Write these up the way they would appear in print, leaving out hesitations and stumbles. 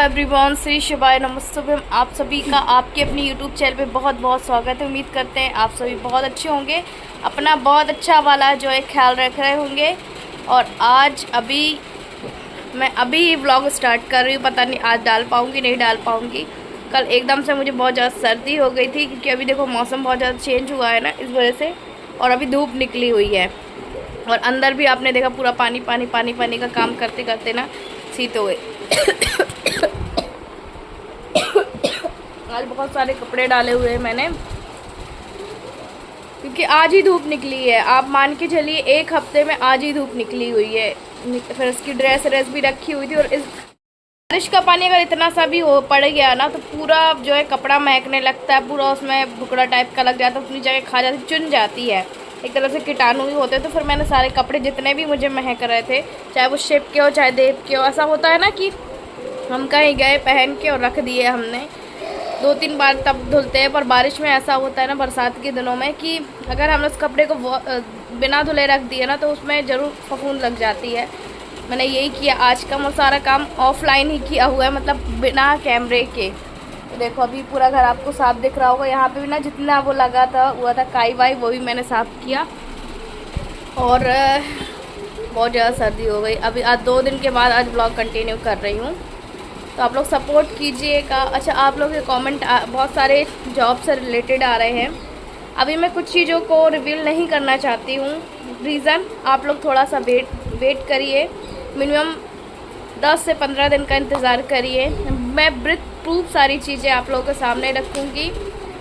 Everyone, Shri शिवाय नमस्तुभ्यम। आप सभी का आपके अपनी यूट्यूब चैनल पे बहुत बहुत स्वागत है। उम्मीद करते हैं आप सभी बहुत अच्छे होंगे, अपना बहुत अच्छा वाला जो है ख्याल रख रहे होंगे। और आज मैं अभी व्लॉग स्टार्ट कर रही हूँ। पता नहीं आज डाल पाऊँगी नहीं डाल पाऊँगी। कल एकदम से मुझे बहुत ज़्यादा सर्दी हो गई थी, क्योंकि अभी देखो मौसम बहुत ज़्यादा चेंज हुआ है ना, इस वजह से। और अभी धूप निकली हुई है और अंदर भी आपने देखा पूरा पानी पानी पानी पानी का काम करते करते ना शीत हो गई। आज बहुत सारे कपड़े डाले हुए हैं मैंने, क्योंकि आज ही धूप निकली है। आप मान के चलिए एक हफ्ते में आज ही धूप निकली हुई है। फिर उसकी ड्रेस भी रखी हुई थी। और इस बारिश का पानी अगर इतना सा भी हो पड़ गया ना, तो पूरा जो है कपड़ा महकने लगता है, पूरा उसमें भुकड़ा टाइप का लग जाता है, अपनी जगह खा जाती, चुन जाती है, एक तरह से कीटाणु भी होते हैं। तो फिर मैंने सारे कपड़े जितने भी मुझे महक रहे थे, चाहे वो शिप के हो चाहे देव के हो, ऐसा होता है ना कि हम कहीं गए पहन के और रख दिए हमने, 2-3 बार तब धुलते हैं। पर बारिश में ऐसा होता है ना, बरसात के दिनों में, कि अगर हम उस कपड़े को बिना धुले रख दिए ना, तो उसमें ज़रूर फफूंद लग जाती है। मैंने यही किया आज का। मैं सारा काम ऑफलाइन ही किया हुआ है, मतलब बिना कैमरे के। तो देखो अभी पूरा घर आपको साफ दिख रहा होगा। यहाँ पे भी ना जितना वो लगा था हुआ था काई वाई, वो भी मैंने साफ़ किया। और बहुत ज़्यादा सर्दी हो गई। अभी आज 2 दिन के बाद आज ब्लॉग कंटिन्यू कर रही हूँ, तो आप लोग सपोर्ट कीजिएगा। अच्छा, आप लोग के कमेंट बहुत सारे जॉब से रिलेटेड आ रहे हैं। अभी मैं कुछ चीज़ों को रिवील नहीं करना चाहती हूँ। रीज़न, आप लोग थोड़ा सा वेट करिए, मिनिमम 10 से 15 दिन का इंतज़ार करिए। मैं ब्रीथ प्रूफ सारी चीज़ें आप लोगों के सामने रखूँगी।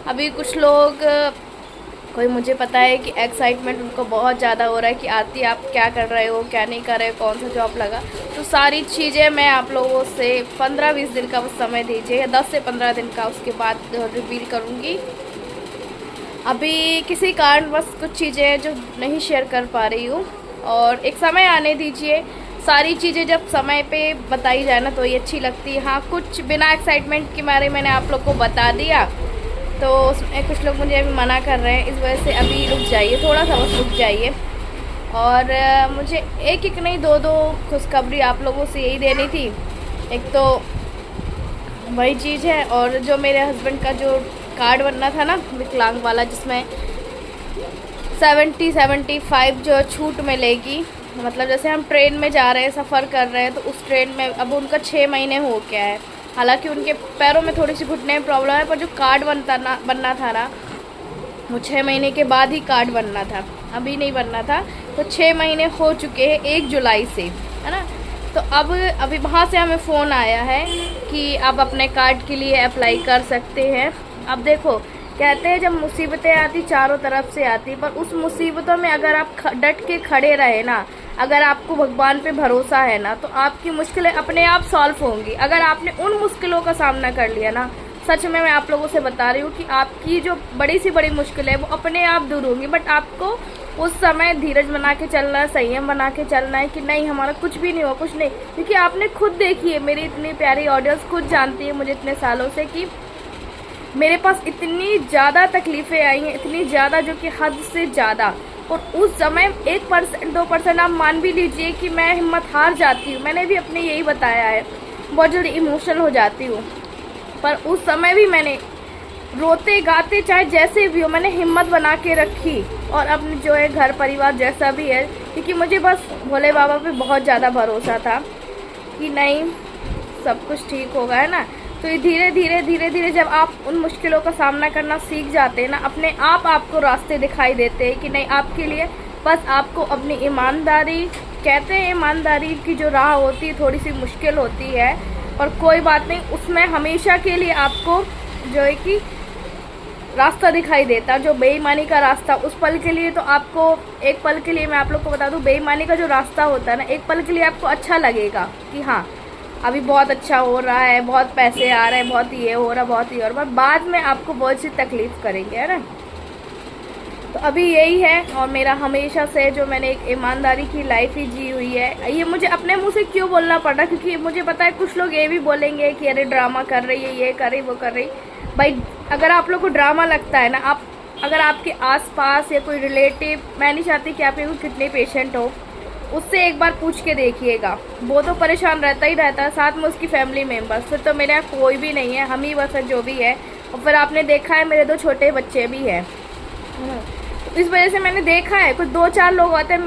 अभी कुछ लोग, कोई मुझे पता है कि एक्साइटमेंट उनको बहुत ज़्यादा हो रहा है कि आरती आप क्या कर रहे हो, क्या नहीं कर रहे हो, कौन सा जॉब लगा। तो सारी चीज़ें मैं आप लोगों से 15-20 दिन का समय दीजिए, या 10 से 15 दिन का, उसके बाद रिवील करूँगी। अभी किसी कारणवश कुछ चीज़ें जो नहीं शेयर कर पा रही हूँ, और एक समय आने दीजिए। सारी चीज़ें जब समय पे बताई जाए ना, तो ये अच्छी लगती है। हाँ, कुछ बिना एक्साइटमेंट के मारे मैंने आप लोग को बता दिया, तो उसमें कुछ लोग मुझे अभी मना कर रहे हैं, इस वजह से अभी रुक जाइए, थोड़ा सा बस रुक जाइए। और मुझे एक नहीं 2 खुशखबरी आप लोगों से यही देनी थी। एक तो वही चीज़ है, और जो मेरे हस्बैंड का जो कार्ड बनना था ना विकलांग वाला, जिसमें 70-75 जो छूट मिलेगी। मतलब जैसे हम ट्रेन में जा रहे हैं, सफ़र कर रहे हैं, तो उस ट्रेन में अब उनका 6 महीने हो गया है। हालांकि उनके पैरों में थोड़ी सी घुटने में प्रॉब्लम है, पर जो कार्ड बनना था ना, वो 6 महीने के बाद ही कार्ड बनना था, अभी नहीं बनना था। तो 6 महीने हो चुके हैं 1 जुलाई से, है ना। तो अब अभी वहाँ से हमें फ़ोन आया है कि आप अपने कार्ड के लिए अप्लाई कर सकते हैं। अब देखो, कहते हैं जब मुसीबतें आती चारों तरफ से आती, पर उस मुसीबतों में अगर आप डट के खड़े रहे ना, अगर आपको भगवान पे भरोसा है ना, तो आपकी मुश्किलें अपने आप सॉल्व होंगी। अगर आपने उन मुश्किलों का सामना कर लिया ना, सच में मैं आप लोगों से बता रही हूँ कि आपकी जो बड़ी से बड़ी मुश्किल है वो अपने आप दूर होंगी। बट आपको उस समय धीरज बना के चलना है, संयम बना के चलना है कि नहीं, हमारा कुछ भी नहीं हुआ, कुछ नहीं। क्योंकि आपने खुद देखी है, मेरी इतनी प्यारी ऑडियंस खुद जानती है मुझे इतने सालों से, कि मेरे पास इतनी ज़्यादा तकलीफ़ें आई हैं, इतनी ज़्यादा, जो कि हद से ज़्यादा। और उस समय 1% 2% आप मान भी लीजिए कि मैं हिम्मत हार जाती हूँ। मैंने भी अपने यही बताया है, बहुत जल्दी इमोशनल हो जाती हूँ। पर उस समय भी मैंने रोते गाते, चाहे जैसे भी हो, मैंने हिम्मत बना के रखी। और अब जो है घर परिवार जैसा भी है, क्योंकि मुझे बस भोले बाबा पे बहुत ज़्यादा भरोसा था कि नहीं, सब कुछ ठीक होगा, है ना। तो ये धीरे धीरे जब आप उन मुश्किलों का सामना करना सीख जाते हैं ना, अपने आप आपको रास्ते दिखाई देते हैं कि नहीं, आपके लिए बस आपको अपनी ईमानदारी, कहते हैं ईमानदारी की जो राह होती है थोड़ी सी मुश्किल होती है, और कोई बात नहीं, उसमें हमेशा के लिए आपको जो है कि रास्ता दिखाई देता। जो बेईमानी का रास्ता, उस पल के लिए तो आपको, एक पल के लिए मैं आप लोग को बता दूं, बेईमानी का जो रास्ता होता है ना, एक पल के लिए आपको अच्छा लगेगा कि हाँ अभी बहुत अच्छा हो रहा है, बहुत पैसे आ रहे हैं, बहुत ये हो रहा है, बहुत ये हो रहा है, पर बाद में आपको बहुत सी तकलीफ करेंगे, है ना। तो अभी यही है। और मेरा हमेशा से जो मैंने एक ईमानदारी की लाइफ ही जी हुई है, ये मुझे अपने मुंह से क्यों बोलना पड़ रहा है, क्योंकि मुझे पता है कुछ लोग ये भी बोलेंगे कि अरे ड्रामा कर रही है, ये कर रही, वो कर रही। भाई, अगर आप लोग को ड्रामा लगता है ना, अगर आपके आसपास या कोई रिलेटिव, मैं नहीं चाहती कि आपके कोई किडनी पेशेंट हो, उससे एक बार पूछ के देखिएगा, वो तो परेशान रहता ही रहता है, साथ में उसकी फैमिली मेम्बर्स। फिर तो मेरे यहाँ कोई भी नहीं है, हम ही बस जो भी है। और फिर आपने देखा है मेरे 2 छोटे बच्चे भी हैं, तो इस वजह से मैंने देखा है कुछ 2-4 लोग आते हैं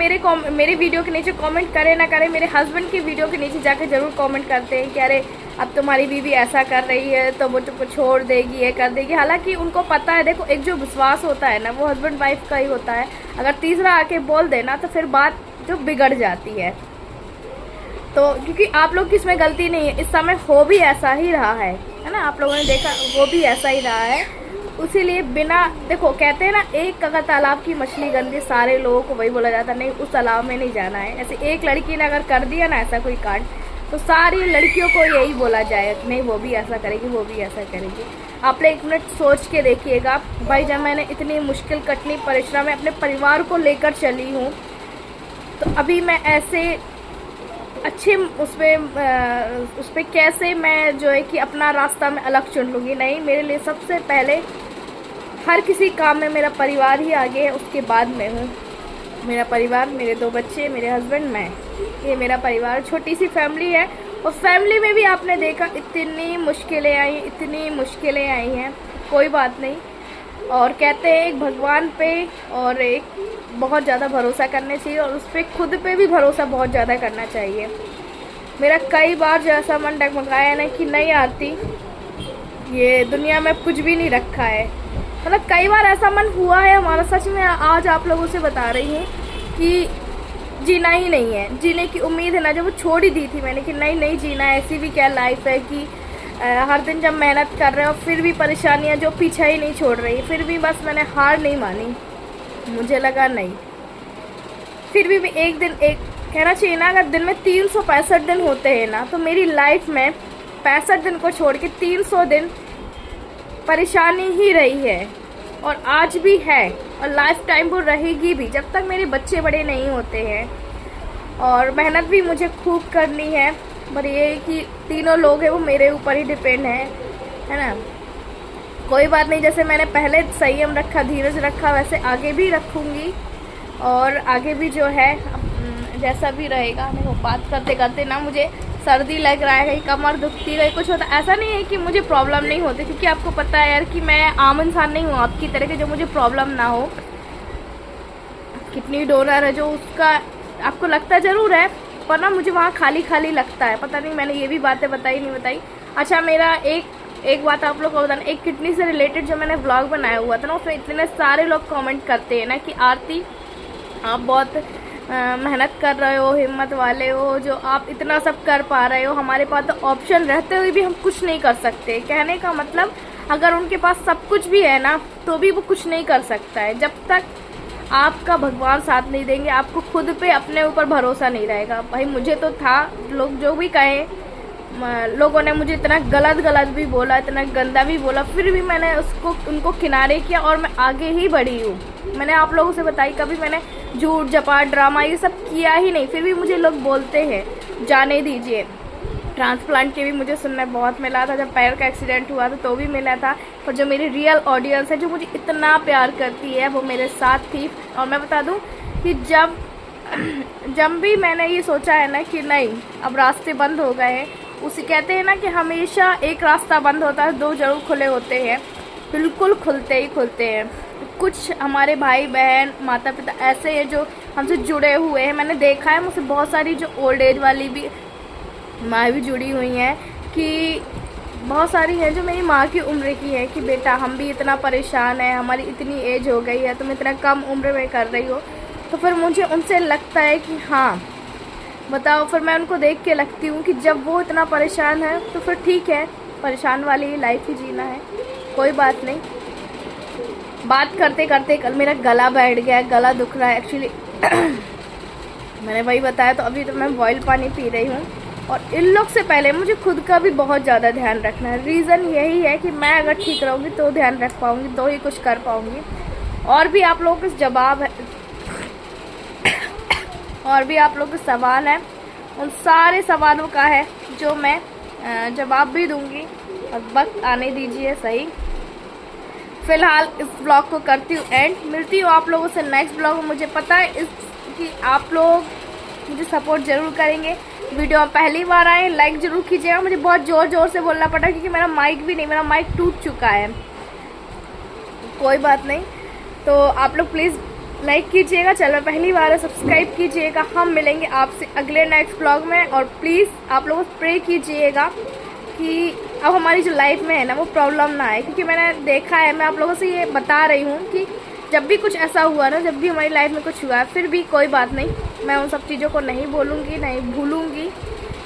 मेरी वीडियो के नीचे कमेंट करे ना करे, मेरे हस्बैंड की वीडियो के नीचे जाकर जरूर कमेंट करते हैं कि अरे अब तुम्हारी बीवी ऐसा कर रही है तो वो तुमको छोड़ देगी, ये कर देगी। हालांकि उनको पता है, देखो एक जो विश्वास होता है ना वो हस्बैंड वाइफ का ही होता है। अगर तीसरा आके बोल देना तो फिर बात जो बिगड़ जाती है। तो क्योंकि आप लोग की इसमें गलती नहीं है, इस समय हो भी ऐसा ही रहा है ना, आप लोगों ने देखा वो भी ऐसा ही रहा है। उसीलिए बिना, देखो कहते हैं ना, एक अगर तालाब की मछली गंदी, सारे लोगों को वही बोला जाता है नहीं उस तालाब में नहीं जाना है। ऐसे एक लड़की ने अगर कर दिया ना ऐसा कोई कांड, तो सारी लड़कियों को यही बोला जाए नहीं वो भी ऐसा करेगी, वो भी ऐसा करेगी। आप लोग 1 मिनट सोच के देखिएगा भाई, जब मैंने इतनी मुश्किल कठिन परिश्रम में अपने परिवार को लेकर चली हूँ, तो अभी मैं ऐसे अच्छे उस पर कैसे मैं जो है कि अपना रास्ता में अलग चुन लूँगी। नहीं, मेरे लिए सबसे पहले हर किसी काम में मेरा परिवार ही आगे है, उसके बाद मैं हूँ। मेरा परिवार, मेरे 2 बच्चे, मेरे हस्बैंड, मैं, ये मेरा परिवार। छोटी सी फैमिली है, और फैमिली में भी आपने देखा इतनी मुश्किलें आई हैं, कोई बात नहीं। और कहते हैं एक भगवान पे और एक बहुत ज़्यादा भरोसा करना चाहिए, और उस पर खुद पे भी भरोसा बहुत ज़्यादा करना चाहिए। मेरा कई बार जो ऐसा मन डगमगाया ना कि नहीं आरती, ये दुनिया में कुछ भी नहीं रखा है, मतलब कई बार ऐसा मन हुआ है हमारा। सच में आज आप लोगों से बता रही हूँ कि जीना ही नहीं है, जीने की उम्मीद है ना, जब वो छोड़ ही दी थी मैंने कि नहीं जीना है, ऐसी भी क्या लाइफ है कि हर दिन जब मेहनत कर रहे हो फिर भी परेशानियां जो पीछा ही नहीं छोड़ रही। फिर भी बस मैंने हार नहीं मानी, मुझे लगा नहीं, फिर भी एक दिन, एक कहना चाहिए ना, अगर दिन में 365 दिन होते हैं ना, तो मेरी लाइफ में 65 दिन को छोड़ के 300 दिन परेशानी ही रही है, और आज भी है, और लाइफ टाइम वो रहेगी भी जब तक मेरे बच्चे बड़े नहीं होते हैं। और मेहनत भी मुझे खूब करनी है, पर ये है कि तीनों लोग हैं वो मेरे ऊपर ही डिपेंड है ना। कोई बात नहीं, जैसे मैंने पहले संयम रखा, धीरज रखा, वैसे आगे भी रखूँगी, और आगे भी जो है जैसा भी रहेगा। देखो बात करते करते ना मुझे सर्दी लग रहा है, कहीं कमर दुखती है, कुछ होता, ऐसा नहीं है कि मुझे प्रॉब्लम नहीं होती, क्योंकि आपको पता है यार कि मैं आम इंसान नहीं हूँ आपकी तरह के जो मुझे प्रॉब्लम ना हो। किडनी डोनर है जो, उसका आपको लगता ज़रूर है, पर ना मुझे वहाँ खाली खाली लगता है, पता नहीं मैंने ये भी बातें बताई नहीं बताई। अच्छा, मेरा एक बात आप लोग को बताना, एक किडनी से रिलेटेड जो मैंने व्लॉग बनाया हुआ था ना, उसमें इतने सारे लोग कमेंट करते हैं ना कि आरती आप बहुत मेहनत कर रहे हो, हिम्मत वाले हो, जो आप इतना सब कर पा रहे हो, हमारे पास तो ऑप्शन रहते हुए भी हम कुछ नहीं कर सकते। कहने का मतलब, अगर उनके पास सब कुछ भी है ना, तो भी वो कुछ नहीं कर सकता है जब तक आपका भगवान साथ नहीं देंगे, आपको खुद पे अपने ऊपर भरोसा नहीं रहेगा। भाई मुझे तो था, लोग जो भी कहे, लोगों ने मुझे इतना गलत भी बोला, इतना गंदा भी बोला, फिर भी मैंने उनको किनारे किया और मैं आगे ही बढ़ी हूँ। मैंने आप लोगों से बताई, कभी मैंने झूठ झपाट ड्रामा ये सब किया ही नहीं, फिर भी मुझे लोग बोलते हैं जाने दीजिए। ट्रांसप्लांट के भी मुझे सुनने बहुत मिला था, जब पैर का एक्सीडेंट हुआ था तो भी मिला था। और जो मेरी रियल ऑडियंस है, जो मुझे इतना प्यार करती है, वो मेरे साथ थी। और मैं बता दूं कि जब भी मैंने ये सोचा है ना कि नहीं अब रास्ते बंद हो गए हैं, उसे कहते हैं ना कि हमेशा एक रास्ता बंद होता है, 2 जरूर खुले होते हैं, बिल्कुल खुलते ही खुलते हैं। कुछ हमारे भाई बहन माता पिता ऐसे हैं जो हमसे जुड़े हुए हैं, मैंने देखा है, मुझसे बहुत सारी जो ओल्ड एज वाली भी माँ भी जुड़ी हुई हैं, कि बहुत सारी हैं जो मेरी माँ की उम्र की है कि बेटा हम भी इतना परेशान हैं, हमारी इतनी एज हो गई है, तुम इतना कम उम्र में कर रही हो। तो फिर मुझे उनसे लगता है कि हाँ बताओ, फिर मैं उनको देख के लगती हूँ कि जब वो इतना परेशान है तो फिर ठीक है, परेशान वाली लाइफ ही जीना है, कोई बात नहीं। बात करते करते कल मेरा गला बैठ गया है, गला दुख रहा है एक्चुअली मैंने वही बताया। तो अभी तो मैं बॉयल पानी पी रही हूँ, और इन लोग से पहले मुझे खुद का भी बहुत ज़्यादा ध्यान रखना है। रीज़न यही है कि मैं अगर ठीक रहूँगी तो ध्यान रख पाऊँगी, तो ही कुछ कर पाऊँगी। और भी आप लोगों के जवाब है और भी आप लोगों के सवाल हैं, उन सारे सवालों का है जो मैं जवाब भी दूंगी, और वक्त आने दीजिए सही। फ़िलहाल इस ब्लॉग को करती हूँ एंड, मिलती हूँ आप लोगों से नेक्स्ट ब्लॉग में। मुझे पता है कि आप लोग मुझे सपोर्ट ज़रूर करेंगे। वीडियो में पहली बार आए लाइक ज़रूर कीजिएगा। मुझे बहुत ज़ोर ज़ोर से बोलना पड़ा क्योंकि मेरा माइक भी नहीं, मेरा माइक टूट चुका है। कोई बात नहीं, तो आप लोग प्लीज़ लाइक कीजिएगा, चैनल पहली बार है सब्सक्राइब कीजिएगा। हम मिलेंगे आपसे अगले नेक्स्ट व्लॉग में। और प्लीज़ आप लोग प्रे कीजिएगा कि अब हमारी जो लाइफ में है ना वो प्रॉब्लम ना आए, क्योंकि मैंने देखा है, मैं आप लोगों से ये बता रही हूँ कि जब भी कुछ ऐसा हुआ ना, जब भी हमारी लाइफ में कुछ हुआ है, फिर भी कोई बात नहीं, मैं उन सब चीज़ों को नहीं बोलूँगी, नहीं भूलूँगी।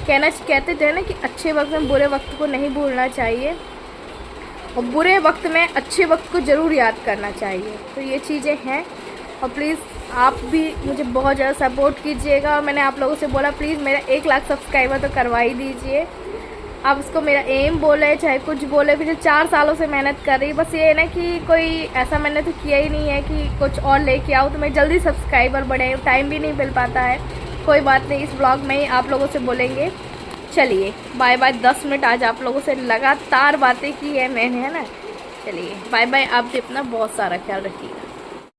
कहते थे ना कि अच्छे वक्त में बुरे वक्त को नहीं भूलना चाहिए और बुरे वक्त में अच्छे वक्त को ज़रूर याद करना चाहिए। तो ये चीज़ें हैं और प्लीज़ आप भी मुझे बहुत ज़्यादा सपोर्ट कीजिएगा। और मैंने आप लोगों से बोला प्लीज़ मेरा 1 लाख सब्सक्राइबर तो करवा ही दीजिए। आप उसको मेरा एम बोले चाहे कुछ बोले, पिछले 4 सालों से मेहनत कर रही, बस ये है ना कि कोई ऐसा मैंने तो किया ही नहीं है कि कुछ और लेके आओ तो मैं जल्दी सब्सक्राइबर बढ़े, टाइम भी नहीं मिल पाता है। कोई बात नहीं, इस ब्लॉग में ही आप लोगों से बोलेंगे। चलिए बाय बाय। 10 मिनट आज आप लोगों से लगातार बातें की है मैंने, है ना। चलिए बाय बाय। आप भी अपना बहुत सारा ख्याल रखिएगा।